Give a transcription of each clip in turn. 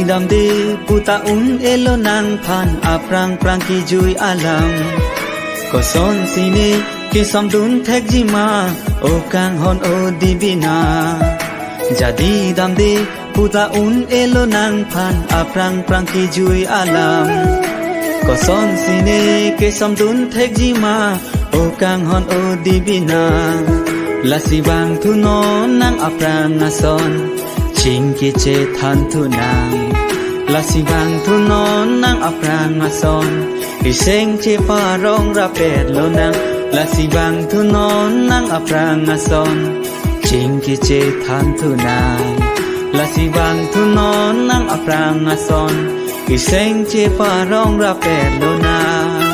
dam de puta un elo nang phan aprang prang ki jui alam ko son sine ki som dun thek ji ma o kang hon o dibina jadi dam de puta un elo nang phan aprang prang ki jui alam ko son sine ki som dun thek ji ma o kang hon o dibina la si bang thu no nang aprang ason ching ki che than thu nang la si bang thu no nang aprang ason ki seng che pa rong ra pet lo nang la si bang thu no nang aprang ason ching ki che than thu nang la si bang thu no nang aprang ason ki seng che pa rong ra pet lo nang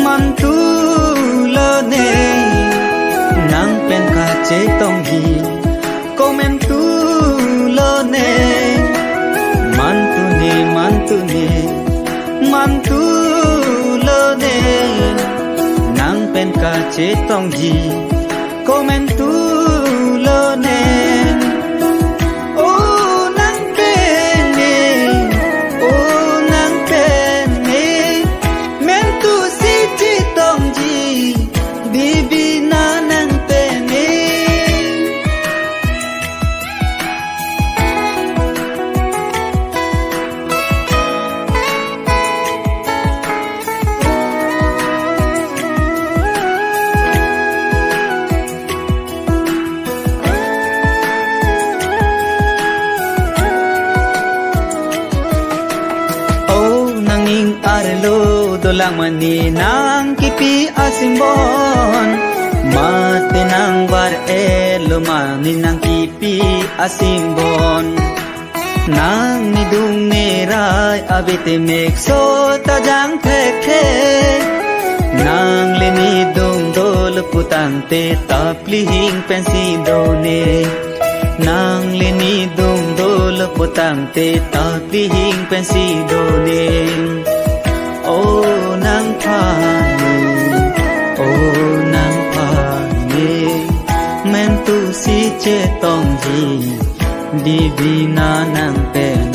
mantu lo ne nang pen ka che tong hi komen tu lo ne mantu lo ne nang pen ka che tong hi komen tu lo ne lang mani nang kipi asimbon mate nang war elo mani nang kipi asimbon nang nidung nerai abete mekso tajang thekhe nang le nidung dol putang te tapli hing pensi done nang le nidung dol putang te tapli hing pensi done oh nang phane men tu si che tong ji di bina nang pe